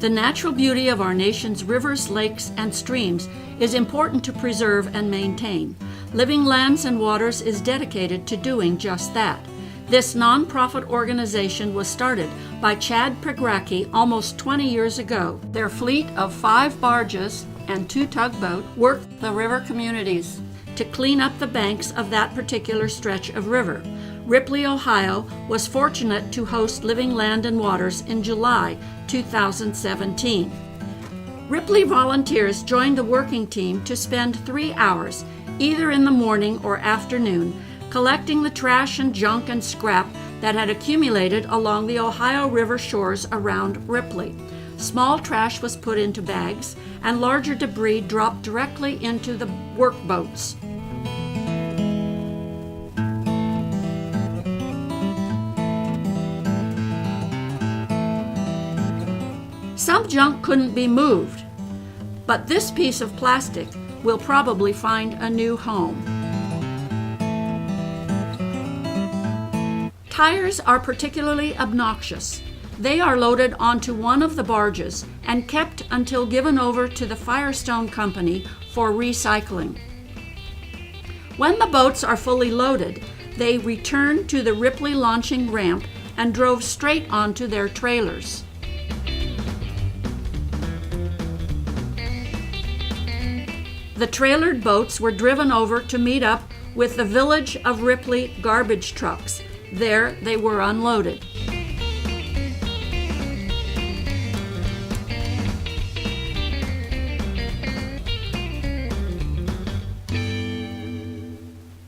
The natural beauty of our nation's rivers, lakes, and streams is important to preserve and maintain. Living Lands and Waters is dedicated to doing just that. This nonprofit organization was started by Chad Pregracke almost 20 years ago. Their fleet of 5 barges and 2 tugboats worked the river communities to clean up the banks of that particular stretch of river. Ripley, Ohio was fortunate to host Living Land and Waters in July 2017. Ripley volunteers joined the working team to spend 3 hours, either in the morning or afternoon, collecting the trash and junk and scrap that had accumulated along the Ohio River shores around Ripley. Small trash was put into bags, and larger debris dropped directly into the workboats. Some junk couldn't be moved, but this piece of plastic will probably find a new home. Tires are particularly obnoxious. They are loaded onto one of the barges and kept until given over to the Firestone Company for recycling. When the boats are fully loaded, they return to the Ripley launching ramp and drove straight onto their trailers. The trailered boats were driven over to meet up with the Village of Ripley garbage trucks. There they were unloaded.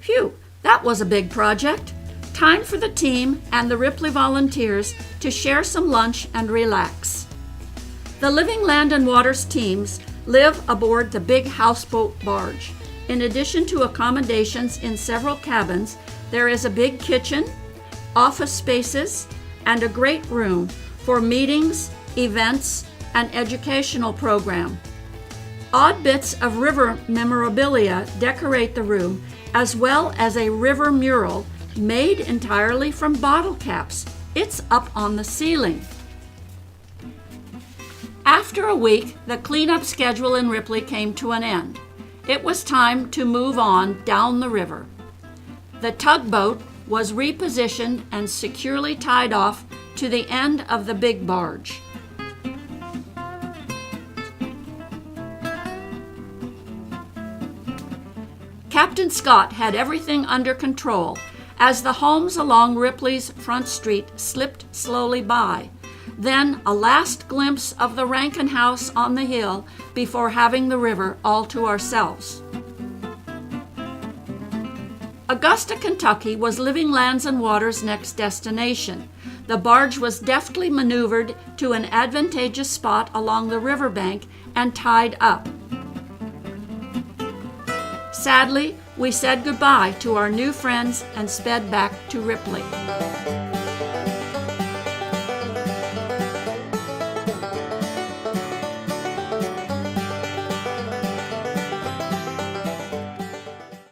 Phew, that was a big project. Time for the team and the Ripley volunteers to share some lunch and relax. The Living Land and Waters teams live aboard the big houseboat barge. In addition to accommodations in several cabins, there is a big kitchen, office spaces, and a great room for meetings, events, and educational program. Odd bits of river memorabilia decorate the room, as well as a river mural made entirely from bottle caps. It's up on the ceiling. After a week, the cleanup schedule in Ripley came to an end. It was time to move on down the river. The tugboat was repositioned and securely tied off to the end of the big barge. Captain Scott had everything under control as the homes along Ripley's front street slipped slowly by. Then a last glimpse of the Rankin house on the hill before having the river all to ourselves. Augusta, Kentucky was Living Lands and Waters' next destination. The barge was deftly maneuvered to an advantageous spot along the riverbank and tied up. Sadly, we said goodbye to our new friends and sped back to Ripley.